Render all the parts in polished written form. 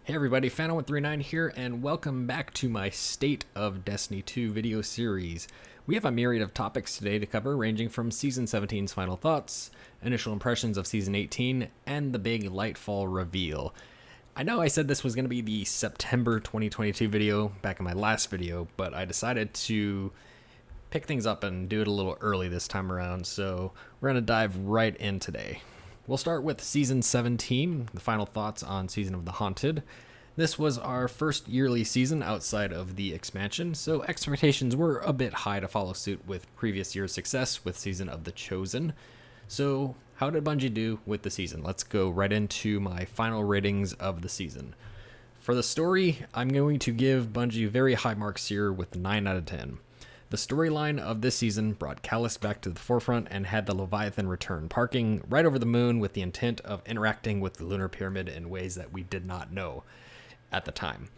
Hey everybody, Phantom139 here, and welcome back to my State of Destiny 2 video series. We have a myriad of topics today to cover, ranging from Season 17's final thoughts, initial impressions of Season 18, and the big Lightfall Reveal. I know I said this was going to be the September 2022 video back in my last video, but I decided to pick things up and do it a little early this time around, so we're going to dive right in today. We'll start with Season 17, the final thoughts on Season of the Haunted. This was our first yearly season outside of the expansion, so expectations were a bit high to follow suit with previous year's success with Season of the Chosen. So how did Bungie do with the season? Let's go right into my final ratings of the season. For the story, I'm going to give Bungie very high marks here with 9 out of 10. The storyline of this season brought Callus back to the forefront and had the Leviathan return, parking right over the moon with the intent of interacting with the Lunar Pyramid in ways that we did not know at the time.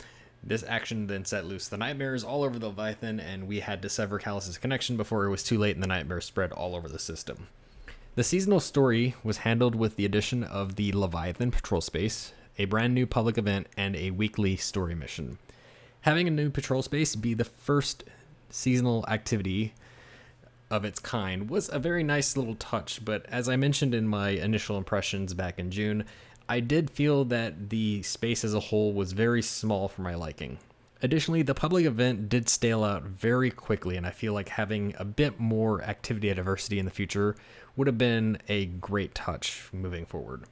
This action then set loose the nightmares all over the Leviathan, and we had to sever Callus's connection before it was too late and the nightmares spread all over the system. The seasonal story was handled with the addition of the Leviathan patrol space, a brand new public event, and a weekly story mission. Having a new patrol space be the first seasonal activity of its kind was a very nice little touch, but as I mentioned in my initial impressions back in June, I did feel that the space as a whole was very small for my liking. Additionally, the public event did stale out very quickly, and I feel like having a bit more activity and diversity in the future would have been a great touch moving forward.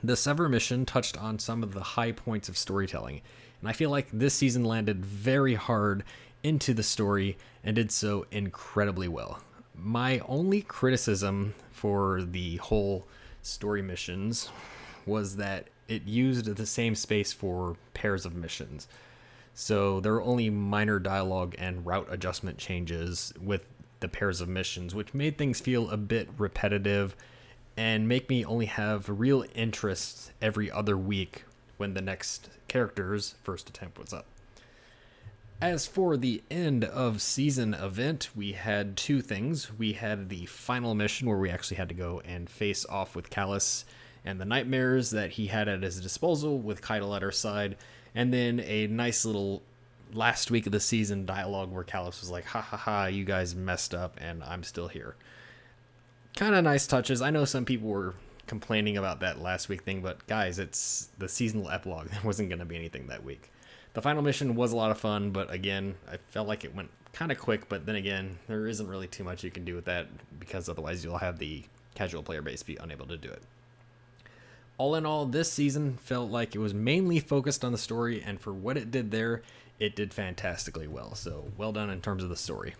The Sever mission touched on some of the high points of storytelling, and I feel like this season landed very hard into the story and did so incredibly well. My only criticism for the whole story missions was that it used the same space for pairs of missions. So there were only minor dialogue and route adjustment changes with the pairs of missions, which made things feel a bit repetitive and make me only have real interest every other week when the next character's first attempt was up. As for the end of season event, we had two things. We had the final mission where we actually had to go and face off with Callus and the nightmares that he had at his disposal with Keitel at our side, and then a nice little last week of the season dialogue where Callus was like, ha ha ha, you guys messed up and I'm still here. Kind of nice touches. I know some people were complaining about that last week thing, but guys, it's the seasonal epilogue. There wasn't going to be anything that week. The final mission was a lot of fun, but again, I felt like it went kind of quick, but then again, there isn't really too much you can do with that because otherwise you'll have the casual player base be unable to do it. All in all, this season felt like it was mainly focused on the story, and for what it did there, it did fantastically well, so well done in terms of the story.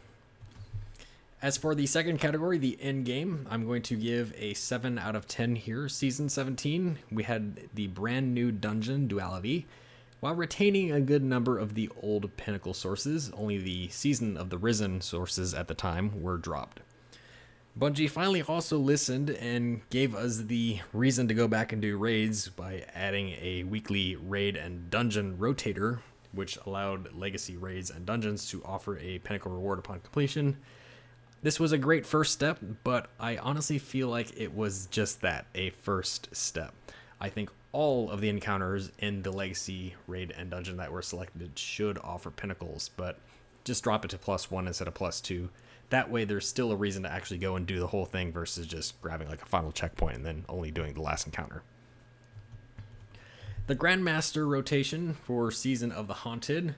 As for the second category, the end game, I'm going to give a 7 out of 10 here. Season 17, we had the brand new dungeon duality, while retaining a good number of the old Pinnacle sources. Only the Season of the Risen sources at the time were dropped. Bungie finally also listened and gave us the reason to go back and do raids by adding a weekly raid and dungeon rotator, which allowed legacy raids and dungeons to offer a Pinnacle reward upon completion. This was a great first step, but I honestly feel like it was just that, a first step. I think all of the encounters in the legacy raid and dungeon that were selected should offer pinnacles, but just drop it to +1 instead of +2. That way there's still a reason to actually go and do the whole thing versus just grabbing like a final checkpoint and then only doing the last encounter. The Grandmaster rotation for Season of the Haunted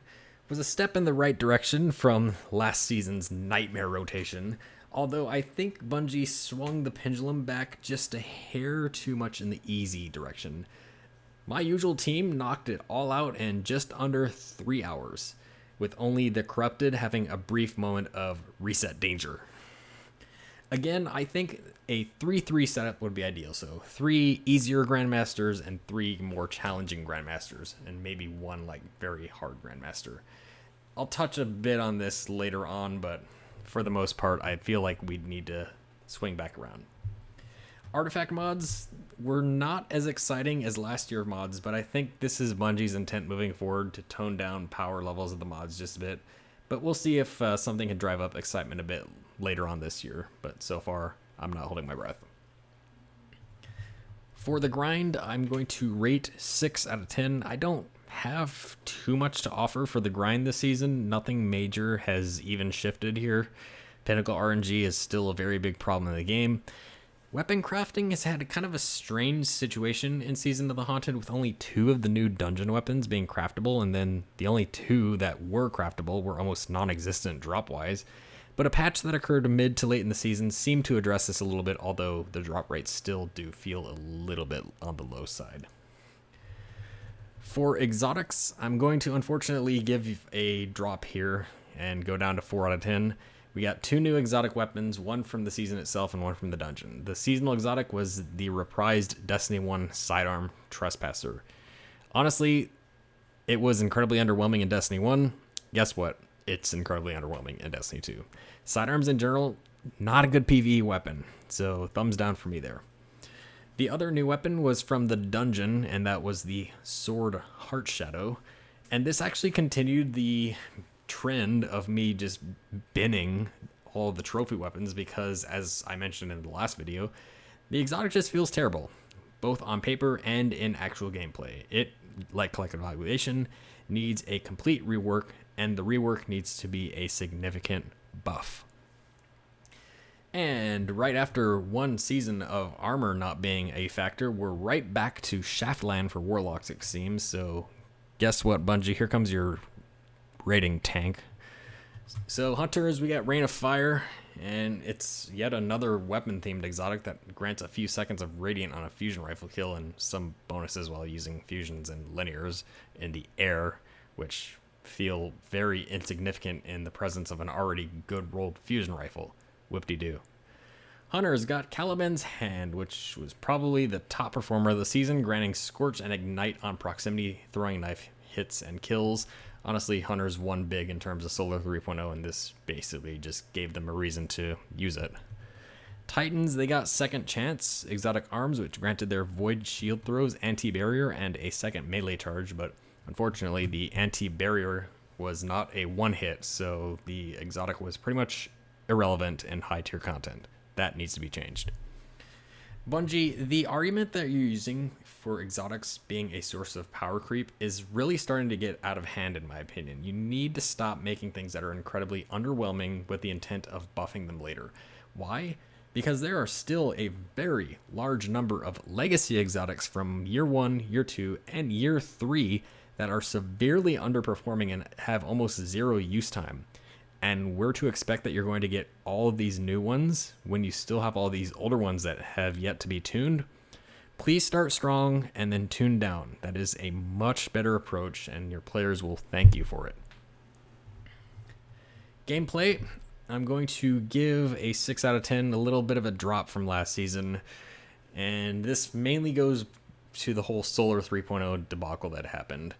was a step in the right direction from last season's Nightmare rotation, although I think Bungie swung the pendulum back just a hair too much in the easy direction. My usual team knocked it all out in just under 3 hours, with only the Corrupted having a brief moment of reset danger. Again, I think a 3-3 setup would be ideal, so 3 easier Grandmasters and 3 more challenging Grandmasters, and maybe 1 like very hard Grandmaster. I'll touch a bit on this later on, but for the most part, I feel like we'd need to swing back around. Artifact mods were not as exciting as last year's mods, but I think this is Bungie's intent moving forward to tone down power levels of the mods just a bit. But we'll see if something can drive up excitement a bit later on this year. But so far, I'm not holding my breath. For the grind, I'm going to rate 6 out of 10. I don't have too much to offer for the grind this season. Nothing major has even shifted here. Pinnacle RNG is still a very big problem in the game. Weapon crafting has had kind of a strange situation in Season of the Haunted, with only 2 of the new dungeon weapons being craftable, and then the only 2 that were craftable were almost non-existent drop-wise. But a patch that occurred mid to late in the season seemed to address this a little bit, although the drop rates still do feel a little bit on the low side. For exotics, I'm going to unfortunately give a drop here and go down to 4 out of 10. We got 2 new exotic weapons, one from the season itself and one from the dungeon. The seasonal exotic was the reprised Destiny 1 sidearm Trespasser. Honestly, it was incredibly underwhelming in Destiny 1. Guess what? It's incredibly underwhelming in Destiny 2. Sidearms in general, not a good PvE weapon, so thumbs down for me there. The other new weapon was from the dungeon, and that was the Sword Heart Shadow. And this actually continued the trend of me just binning all of the trophy weapons because, as I mentioned in the last video, the exotic just feels terrible, both on paper and in actual gameplay. It, like Collective Evaluation, needs a complete rework, and the rework needs to be a significant buff. And right after one season of armor not being a factor, we're right back to Shaftland for Warlocks, it seems. So guess what, Bungie? Here comes your rating tank. So Hunters, we got Rain of Fire, and it's yet another weapon-themed exotic that grants a few seconds of Radiant on a fusion rifle kill and some bonuses while using fusions and linears in the air, which feel very insignificant in the presence of an already good rolled fusion rifle. Whoop-de-doo. Hunters got Caliban's Hand, which was probably the top performer of the season, granting Scorch and Ignite on proximity throwing knife hits and kills. Honestly, Hunters won big in terms of Solar 3.0, and this basically just gave them a reason to use it. Titans, they got Second Chance, exotic arms, which granted their Void Shield throws, anti-barrier, and a second melee charge, but unfortunately, the anti-barrier was not a one-hit, so the exotic was pretty much irrelevant in high-tier content. That needs to be changed. Bungie, the argument that you're using for exotics being a source of power creep is really starting to get out of hand, in my opinion. You need to stop making things that are incredibly underwhelming with the intent of buffing them later. Why? Because there are still a very large number of legacy exotics from year 1, year 2, and year 3 that are severely underperforming and have almost zero use time. And we're to expect that you're going to get all of these new ones when you still have all these older ones that have yet to be tuned. Please start strong and then tune down. That is a much better approach, and your players will thank you for it. Gameplay, I'm going to give a 6 out of 10, a little bit of a drop from last season. And this mainly goes to the whole Solar 3.0 debacle that happened.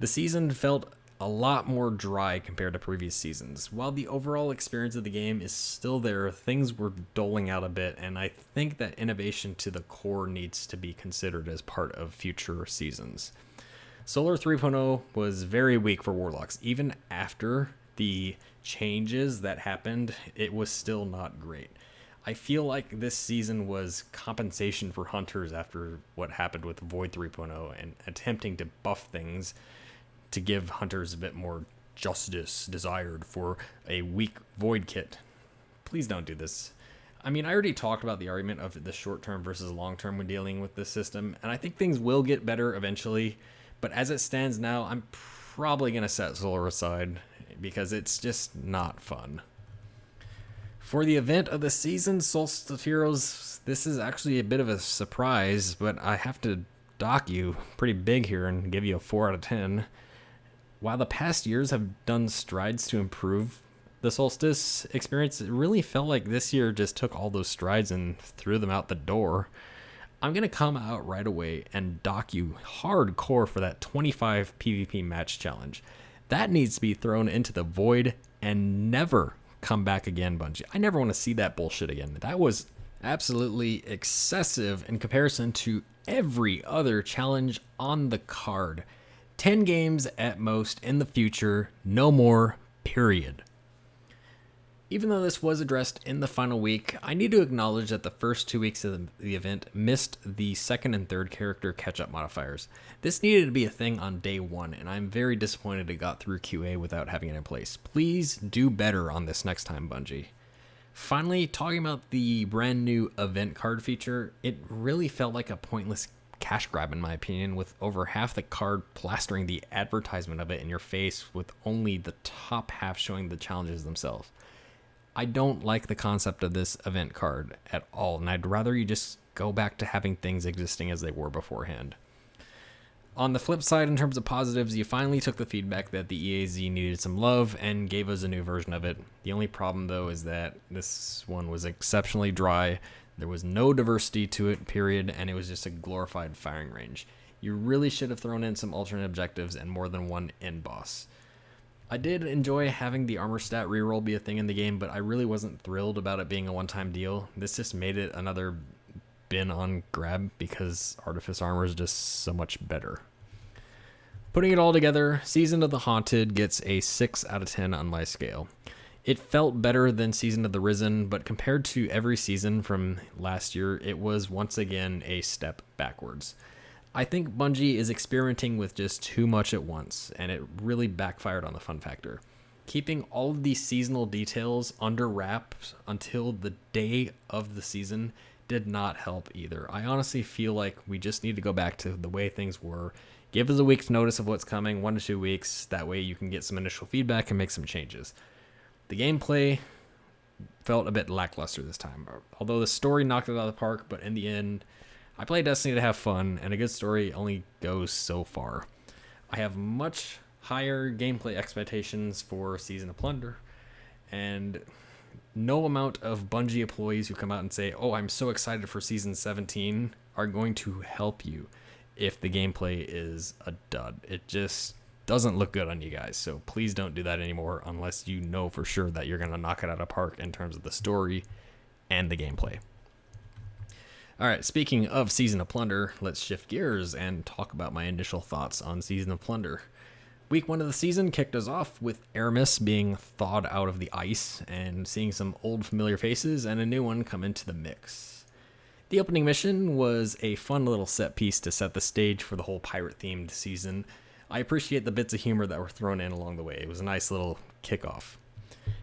The season felt a lot more dry compared to previous seasons. While the overall experience of the game is still there, things were doling out a bit, and I think that innovation to the core needs to be considered as part of future seasons. Solar 3.0 was very weak for Warlocks. Even after the changes that happened, it was still not great. I feel like this season was compensation for Hunters after what happened with Void 3.0 and attempting to buff things to give Hunters a bit more justice desired for a weak Void kit. Please don't do this. I mean, I already talked about the argument of the short-term versus long-term when dealing with this system, and I think things will get better eventually, but as it stands now, I'm probably going to set Solar aside because it's just not fun. For the event of the season, Solstice Heroes, this is actually a bit of a surprise, but I have to dock you pretty big here and give you a 4 out of 10. While the past years have done strides to improve the Solstice experience, it really felt like this year just took all those strides and threw them out the door. I'm going to come out right away and dock you hardcore for that 25 PvP match challenge. That needs to be thrown into the void and never come back again, Bungie. I never want to see that bullshit again. That was absolutely excessive in comparison to every other challenge on the card. 10 games at most in the future, no more, period. Even though this was addressed in the final week, I need to acknowledge that the first 2 weeks of the event missed the second and third character catch-up modifiers. This needed to be a thing on day one, and I'm very disappointed it got through QA without having it in place. Please do better on this next time, Bungie. Finally, talking about the brand new event card feature, it really felt like a pointless cash grab in my opinion, with over half the card plastering the advertisement of it in your face with only the top half showing the challenges themselves. I don't like the concept of this event card at all, and I'd rather you just go back to having things existing as they were beforehand. On the flip side, in terms of positives, you finally took the feedback that the EAZ needed some love and gave us a new version of it. The only problem, though, is that this one was exceptionally dry. There was no diversity to it, period, and it was just a glorified firing range. You really should have thrown in some alternate objectives and more than one end boss. I did enjoy having the armor stat reroll be a thing in the game, but I really wasn't thrilled about it being a one-time deal. This just made it another bin on grab because Artifice armor is just so much better. Putting it all together, Season of the Haunted gets a 6 out of 10 on my scale. It felt better than Season of the Risen, but compared to every season from last year, it was once again a step backwards. I think Bungie is experimenting with just too much at once, and it really backfired on the fun factor. Keeping all of these seasonal details under wraps until the day of the season did not help either. I honestly feel like we just need to go back to the way things were. Give us a week's notice of what's coming, 1 to 2 weeks. That way you can get some initial feedback and make some changes. The gameplay felt a bit lackluster this time, although the story knocked it out of the park, but in the end, I play Destiny to have fun, and a good story only goes so far. I have much higher gameplay expectations for Season of Plunder, and no amount of Bungie employees who come out and say, "Oh, I'm so excited for Season 17," are going to help you if the gameplay is a dud. It just doesn't look good on you guys, so please don't do that anymore unless you know for sure that you're going to knock it out of the park in terms of the story and the gameplay. Alright, speaking of Season of Plunder, let's shift gears and talk about my initial thoughts on Season of Plunder. Week 1 of the season kicked us off with Aramis being thawed out of the ice and seeing some old familiar faces and a new one come into the mix. The opening mission was a fun little set piece to set the stage for the whole pirate-themed season. I appreciate the bits of humor that were thrown in along the way. It was a nice little kickoff.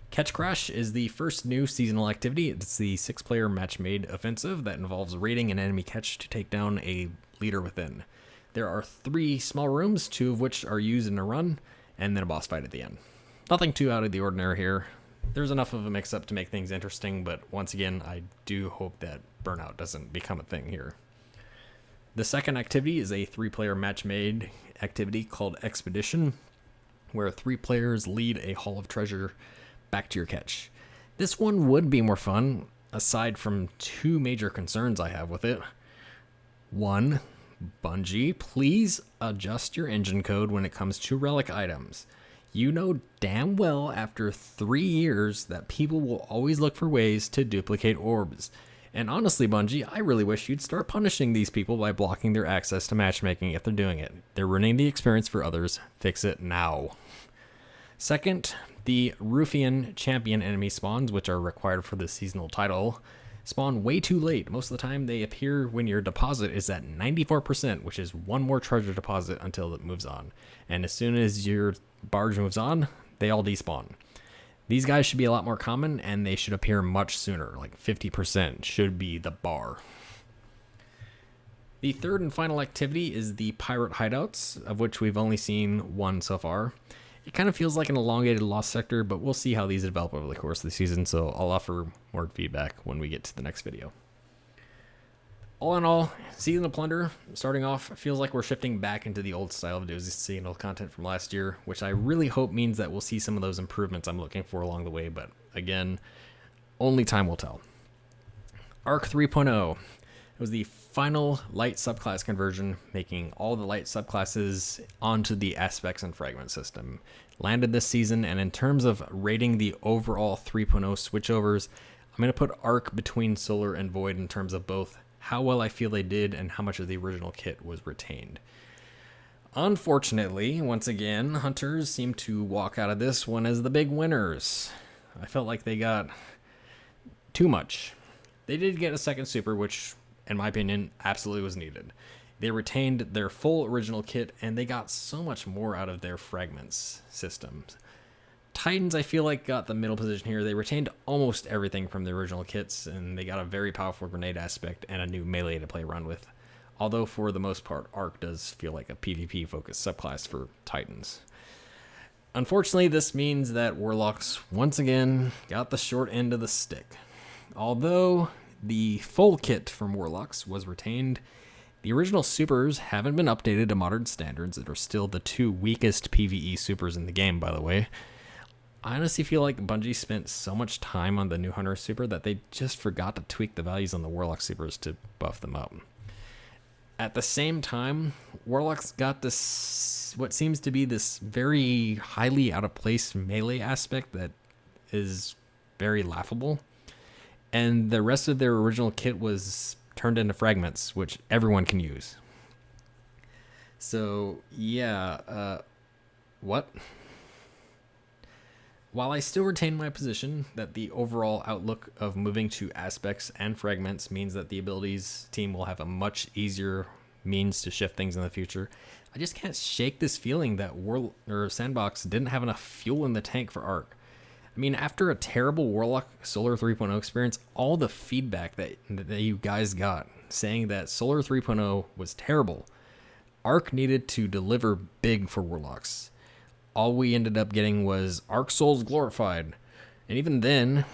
Catch Crash is the first new seasonal activity. It's the 6-player match-made offensive that involves raiding an enemy catch to take down a leader within. There are 3 small rooms, 2 of which are used in a run, and then a boss fight at the end. Nothing too out of the ordinary here. There's enough of a mix-up to make things interesting, but once again, I do hope that burnout doesn't become a thing here. The second activity is a 3-player match-made activity called Expedition, where 3 players lead a haul of treasure back to your catch. This one would be more fun, aside from 2 major concerns I have with it. 1, Bungie, please adjust your engine code when it comes to relic items. You know damn well after 3 years that people will always look for ways to duplicate orbs. And honestly, Bungie, I really wish you'd start punishing these people by blocking their access to matchmaking if they're doing it. They're ruining the experience for others. Fix it now. Second, the Ruffian champion enemy spawns, which are required for the seasonal title, spawn way too late. Most of the time they appear when your deposit is at 94%, which is 1 more treasure deposit until it moves on. And as soon as your barge moves on, they all despawn. These guys should be a lot more common, and they should appear much sooner, like 50% should be the bar. The third and final activity is the pirate hideouts, of which we've only seen 1 so far. It kind of feels like an elongated Lost Sector, but we'll see how these develop over the course of the season, so I'll offer more feedback when we get to the next video. All in all, Season of Plunder, starting off, feels like we're shifting back into the old style of doing seasonal content from last year, which I really hope means that we'll see some of those improvements I'm looking for along the way, but again, only time will tell. Arc 3.0. It was the final light subclass conversion, making all the light subclasses onto the aspects and fragment system. Landed this season, and in terms of rating the overall 3.0 switchovers, I'm going to put Arc between Solar and Void in terms of both how well I feel they did and how much of the original kit was retained. Unfortunately, once again, Hunters seem to walk out of this one as the big winners. I felt like they got too much. They did get a second super, which, in my opinion, absolutely was needed. They retained their full original kit, and they got so much more out of their fragments systems. Titans, I feel like, got the middle position here. They retained almost everything from the original kits, and they got a very powerful grenade aspect and a new melee to play around with. Although, for the most part, Arc does feel like a PvP-focused subclass for Titans. Unfortunately, this means that Warlocks, once again, got the short end of the stick. Although the full kit from Warlocks was retained, the original supers haven't been updated to modern standards that are still the two weakest PvE supers in the game, by the way. I honestly feel like Bungie spent so much time on the new Hunter super that they just forgot to tweak the values on the Warlock supers to buff them up. At the same time, Warlocks got this, what seems to be this very highly out of place melee aspect that is very laughable. And the rest of their original kit was turned into fragments, which everyone can use. So, yeah, what? While I still retain my position that the overall outlook of moving to aspects and fragments means that the abilities team will have a much easier means to shift things in the future, I just can't shake this feeling that Sandbox didn't have enough fuel in the tank for Arc. I mean, after a terrible Warlock Solar 3.0 experience, all the feedback that you guys got saying that Solar 3.0 was terrible, Arc needed to deliver big for Warlocks. All we ended up getting was Arc Souls Glorified. And even then,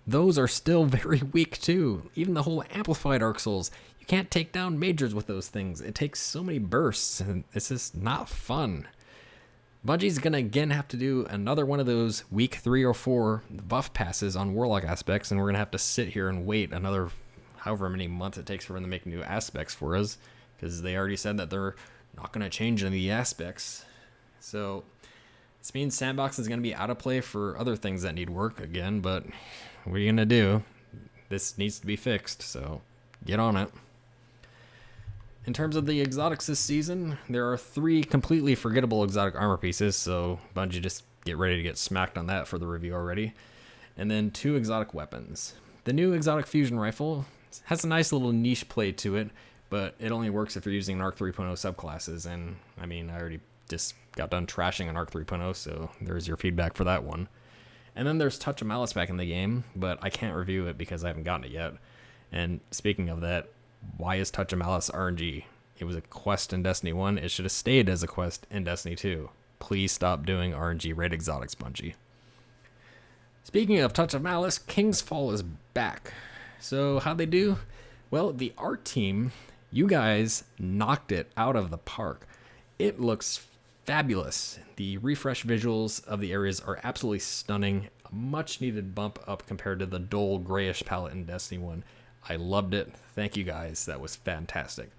those are still very weak too. Even the whole amplified Arc Souls, you can't take down majors with those things. It takes so many bursts, and it's just not fun. Bungie's gonna again have to do another one of those week 3 or 4 buff passes on Warlock aspects, and we're gonna have to sit here and wait another however many months it takes for them to make new aspects for us, because they already said that they're not gonna change any of the aspects. So this means Sandbox is going to be out of play for other things that need work again, but what are you going to do? This needs to be fixed, so get on it. In terms of the exotics this season, there are 3 completely forgettable exotic armor pieces, so Bungie just get ready to get smacked on that for the review already. And then 2 exotic weapons. The new exotic fusion rifle has a nice little niche play to it, but it only works if you're using an Arc 3.0 subclasses, and I mean, I already just got done trashing an Arc 3.0, so there's your feedback for that one. And then there's Touch of Malice back in the game, but I can't review it because I haven't gotten it yet. And speaking of that, why is Touch of Malice RNG? It was a quest in Destiny 1. It should have stayed as a quest in Destiny 2. Please stop doing RNG raid exotics, Bungie. Speaking of Touch of Malice, King's Fall is back. So how'd they do? Well, the art team, you guys knocked it out of the park. It looks fabulous. The refresh visuals of the areas are absolutely stunning. A much needed bump up compared to the dull grayish palette in Destiny 1. I loved it. Thank you guys. That was fantastic.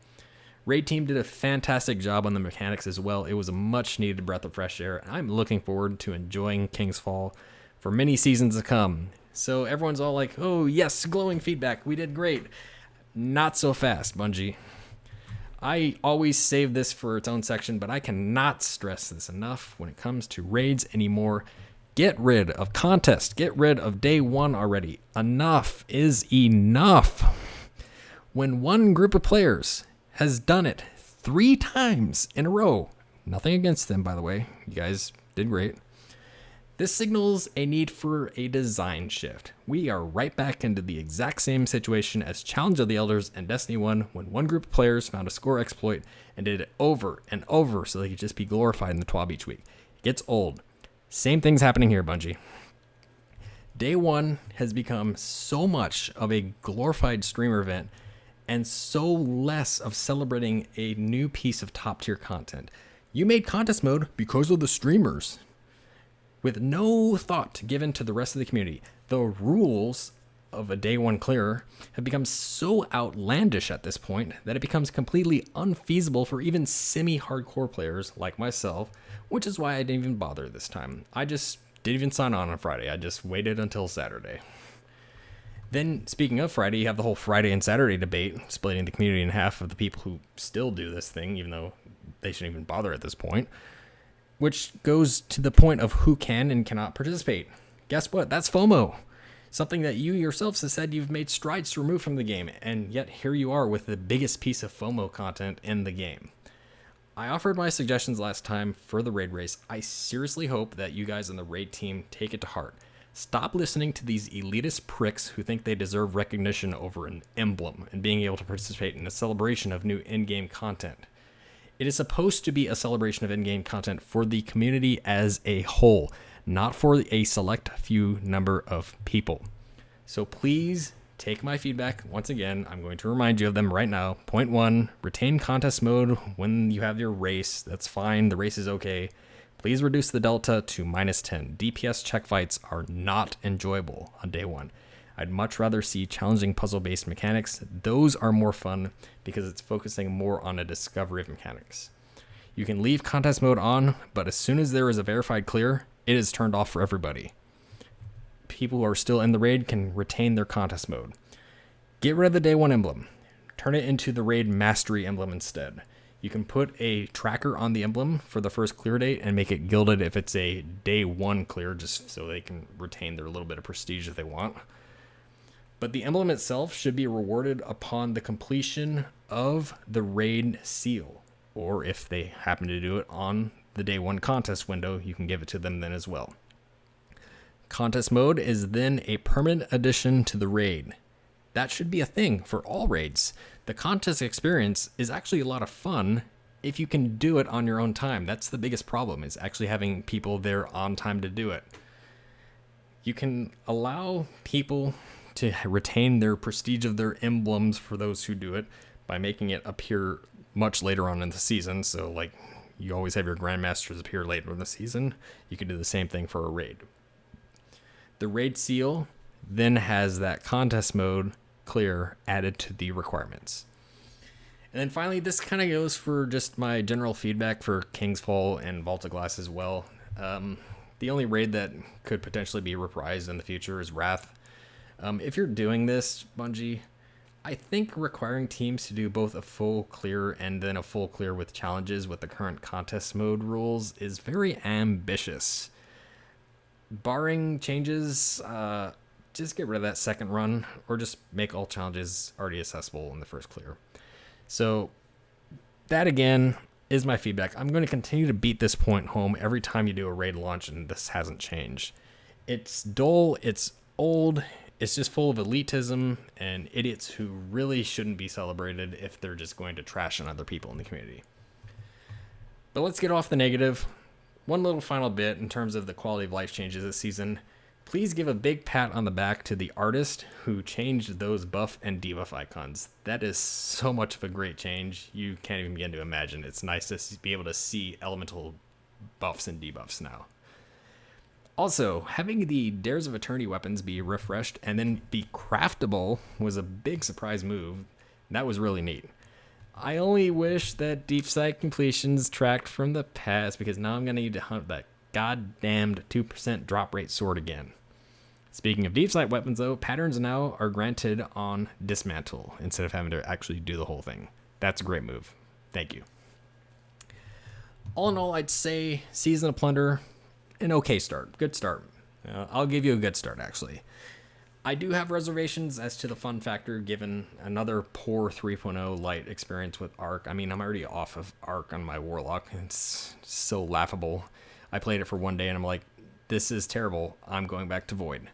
Raid team did a fantastic job on the mechanics as well. It was a much needed breath of fresh air. I'm looking forward to enjoying King's Fall for many seasons to come. So everyone's all like, oh yes, glowing feedback. We did great. Not so fast, Bungie. I always save this for its own section, but I cannot stress this enough when it comes to raids anymore. Get rid of contests. Get rid of day 1 already. Enough is enough. When one group of players has done it 3 times in a row, nothing against them, by the way. You guys did great. This signals a need for a design shift. We are right back into the exact same situation as Challenge of the Elders and Destiny 1 when one group of players found a score exploit and did it over and over so they could just be glorified in the TWAB each week. It gets old. Same thing's happening here, Bungie. Day 1 has become so much of a glorified streamer event and so less of celebrating a new piece of top tier content. You made contest mode because of the streamers, with no thought given to the rest of the community. The rules of a day 1 clearer have become so outlandish at this point that it becomes completely unfeasible for even semi-hardcore players like myself, which is why I didn't even bother this time. I just didn't even sign on Friday. I just waited until Saturday. Then, speaking of Friday, you have the whole Friday and Saturday debate, splitting the community in half of the people who still do this thing, even though they shouldn't even bother at this point, which goes to the point of who can and cannot participate. Guess what? That's FOMO. Something that you yourselves have said you've made strides to remove from the game, and yet here you are with the biggest piece of FOMO content in the game. I offered my suggestions last time for the raid race. I seriously hope that you guys on the raid team take it to heart. Stop listening to these elitist pricks who think they deserve recognition over an emblem and being able to participate in a celebration of new in-game content. It is supposed to be a celebration of in-game content for the community as a whole, not for a select few number of people. So please take my feedback. Once again, I'm going to remind you of them right now. Point 1, retain contest mode when you have your race. That's fine. The race is okay. Please reduce the delta to -10. DPS check fights are not enjoyable on day 1. I'd much rather see challenging puzzle-based mechanics. Those are more fun because it's focusing more on a discovery of mechanics. You can leave contest mode on, but as soon as there is a verified clear, it is turned off for everybody. People who are still in the raid can retain their contest mode. Get rid of the day 1 emblem. Turn it into the raid mastery emblem instead. You can put a tracker on the emblem for the first clear date and make it gilded if it's a day 1 clear, just so they can retain their little bit of prestige if they want. But the emblem itself should be rewarded upon the completion of the raid seal. Or if they happen to do it on the day 1 contest window, you can give it to them then as well. Contest mode is then a permanent addition to the raid. That should be a thing for all raids. The contest experience is actually a lot of fun if you can do it on your own time. That's the biggest problem, is actually having people there on time to do it. You can allow people to retain their prestige of their emblems for those who do it by making it appear much later on in the season. So like you always have your grandmasters appear later in the season. You can do the same thing for a raid. The raid seal then has that contest mode clear added to the requirements. And then finally, this kind of goes for just my general feedback for King's Fall and Vault of Glass as well. The only raid that could potentially be reprised in the future is Wrath. If you're doing this, Bungie, I think requiring teams to do both a full clear and then a full clear with challenges with the current contest mode rules is very ambitious. Barring changes, just get rid of that second run, or just make all challenges already accessible in the first clear. So that again is my feedback. I'm going to continue to beat this point home every time you do a raid launch, and this hasn't changed. It's dull, it's old, it's just full of elitism and idiots who really shouldn't be celebrated if they're just going to trash on other people in the community. But let's get off the negative. One little final bit in terms of the quality of life changes this season. Please give a big pat on the back to the artist who changed those buff and debuff icons. That is so much of a great change. You can't even begin to imagine. It's nice to be able to see elemental buffs and debuffs now. Also, having the Dares of Eternity weapons be refreshed and then be craftable was a big surprise move. That was really neat. I only wish that deep sight completions tracked from the past, because now I'm going to need to hunt that goddamned 2% drop rate sword again. Speaking of deep sight weapons though, patterns now are granted on dismantle instead of having to actually do the whole thing. That's a great move. Thank you. All in all, I'd say Season of Plunder, an okay start. Good start. I'll give you a good start, actually. I do have reservations as to the fun factor, given another poor 3.0 light experience with Arc. I mean, I'm already off of Arc on my Warlock. It's so laughable. I played it for one day and I'm like, this is terrible. I'm going back to Void.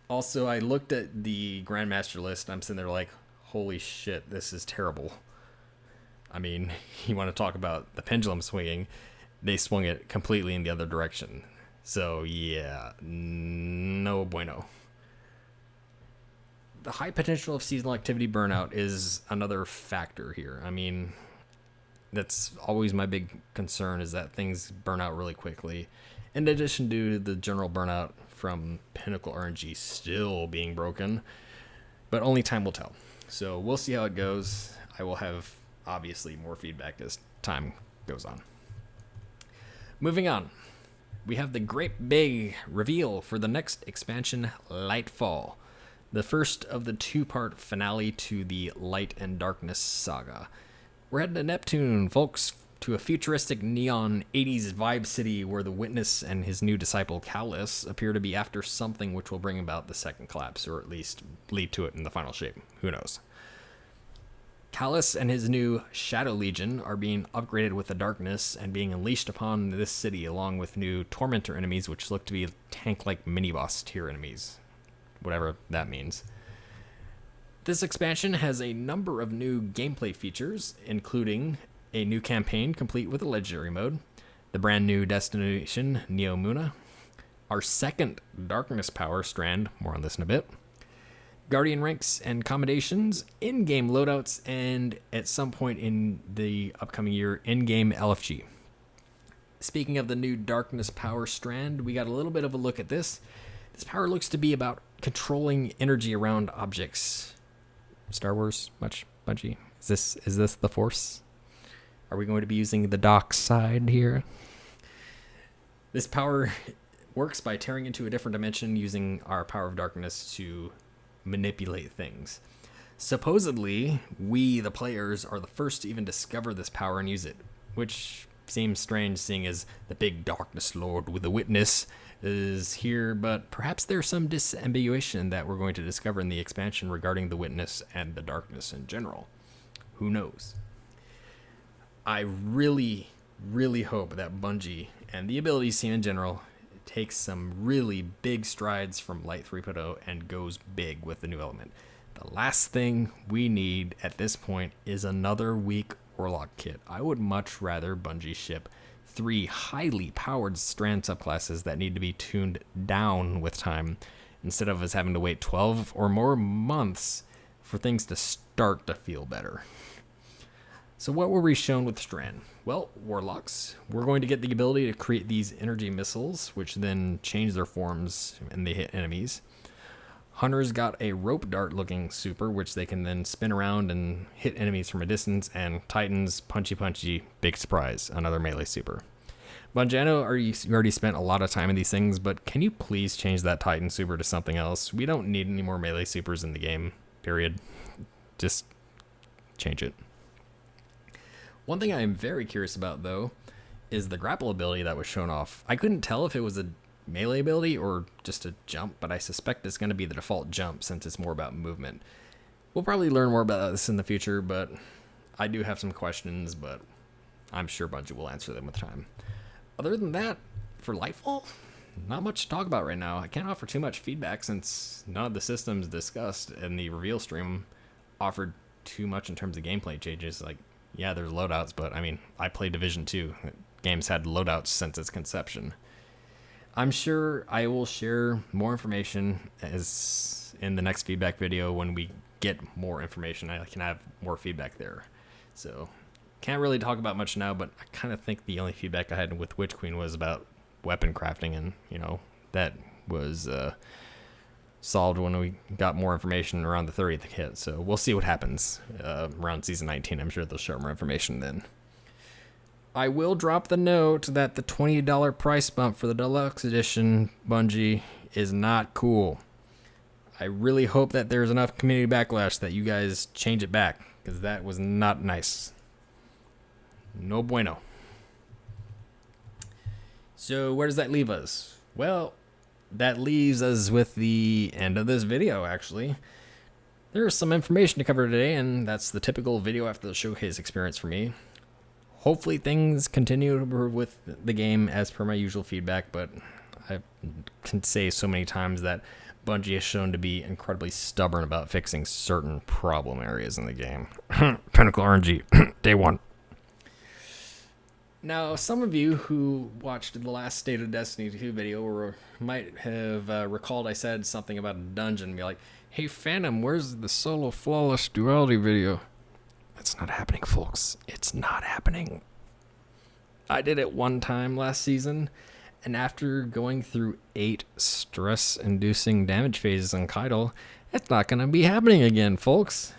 Also, I looked at the Grandmaster list. I'm sitting there like, holy shit, this is terrible. I mean, you want to talk about the pendulum swinging. They swung it completely in the other direction. So, yeah, no bueno. The high potential of seasonal activity burnout is another factor here. I mean, that's always my big concern, is that things burn out really quickly. In addition to the general burnout from Pinnacle RNG still being broken. But only time will tell. So, we'll see how it goes. I will have, obviously, more feedback as time goes on. Moving on. We have the great big reveal for the next expansion, Lightfall, the first of the two-part finale to the Light and Darkness saga. We're heading to Neptune, folks. to a futuristic neon 80s vibe city where the Witness and his new disciple Callus appear to be after something which will bring about the second collapse, or at least lead to it in the final shape. Who knows? Callus and his new Shadow Legion are being upgraded with the darkness and being unleashed upon this city, along with new Tormentor enemies, which look to be tank-like mini-boss tier enemies, whatever that means. This expansion has a number of new gameplay features, including a new campaign complete with a legendary mode, the brand new destination Neomuna, our second Darkness Power strand, more on this in a bit, Guardian ranks and accommodations, in-game loadouts, and at some point in the upcoming year, in-game LFG. Speaking of the new Darkness Power strand, we got a little bit of a look at this. This power looks to be about controlling energy around objects. Star Wars, much Bungie? Is this the Force? Are we going to be using the dark side here? This power works by tearing into a different dimension using our power of darkness to manipulate things. Supposedly, we, the players, are the first to even discover this power and use it, which seems strange seeing as the big darkness lord with the Witness is here, but perhaps there's some disambiguation that we're going to discover in the expansion regarding the Witness and the darkness in general. Who knows? I really, really hope that Bungie and the abilities team in general takes some really big strides from Light 3.0 and goes big with the new element. The last thing we need at this point is another weak Warlock kit. I would much rather Bungie ship 3 highly powered strand subclasses that need to be tuned down with time, instead of us having to wait 12 or more months for things to start to feel better. So what were we shown with Strand? Well, Warlocks. We're going to get the ability to create these energy missiles, which then change their forms and they hit enemies. Hunters got a rope dart looking super, which they can then spin around and hit enemies from a distance. And Titans, punchy, big surprise, another melee super. Bungie, I know you already spent a lot of time in these things, but can you please change that Titan super to something else? We don't need any more melee supers in the game, period. Just change it. One thing I am very curious about, though, is the grapple ability that was shown off. I couldn't tell if it was a melee ability or just a jump, but I suspect it's going to be the default jump since it's more about movement. We'll probably learn more about this in the future, but I do have some questions, but I'm sure Bungie will answer them with time. Other than that, for Lightfall, not much to talk about right now. I can't offer too much feedback since none of the systems discussed in the reveal stream offered too much in terms of gameplay changes. Like, yeah, there's loadouts, but I mean, I played Division 2. Game's had loadouts since its conception. I'm sure I will share more information as in the next feedback video when we get more information. I can have more feedback there. So, can't really talk about much now, but I kind of think the only feedback I had with Witch Queen was about weapon crafting, and, you know, that was solved when we got more information around the 30th hit. So we'll see what happens around Season 19. I'm sure they'll show more information then. I will drop the note that the $20 price bump for the Deluxe Edition, Bungie, is not cool. I really hope that there's enough community backlash that you guys change it back, because that was not nice. No bueno. So where does that leave us? Well, that leaves us with the end of this video, actually. There's some information to cover today, and that's the typical video after the showcase experience for me. Hopefully things continue to improve with the game as per my usual feedback, but I can say so many times that Bungie has shown to be incredibly stubborn about fixing certain problem areas in the game. Pinnacle RNG, day one. Now, some of you who watched the last State of Destiny 2 video might have recalled I said something about a dungeon and be like, hey Phantom, where's the solo flawless duality video? It's not happening, folks. It's not happening. I did it one time last season, and after going through 8 stress-inducing damage phases on Kaido, it's not going to be happening again, folks.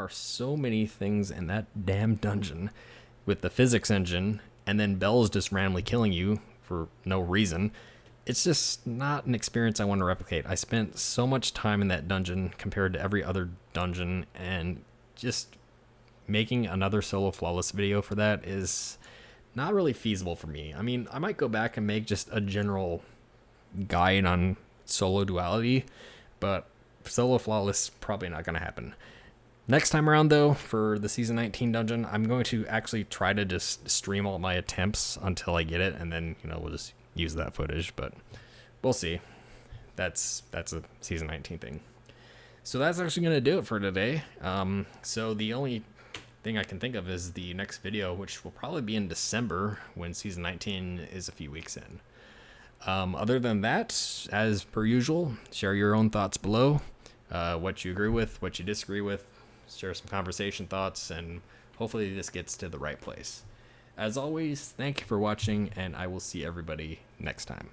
are so many things in that damn dungeon with the physics engine, and then Belle's just randomly killing you for no reason. It's just not an experience I want to replicate. I spent so much time in that dungeon compared to every other dungeon, and just making another solo flawless video for that is not really feasible for me. I mean, I might go back and make just a general guide on solo duality, but solo flawless probably not going to happen. Next time around, though, for the Season 19 dungeon, I'm going to actually try to just stream all my attempts until I get it, and then, we'll just use that footage, but we'll see. That's a Season 19 thing. So that's actually going to do it for today. So the only thing I can think of is the next video, which will probably be in December when Season 19 is a few weeks in. Other than that, as per usual, share your own thoughts below, what you agree with, what you disagree with, share some conversation thoughts, and hopefully this gets to the right place. As always, thank you for watching, and I will see everybody next time.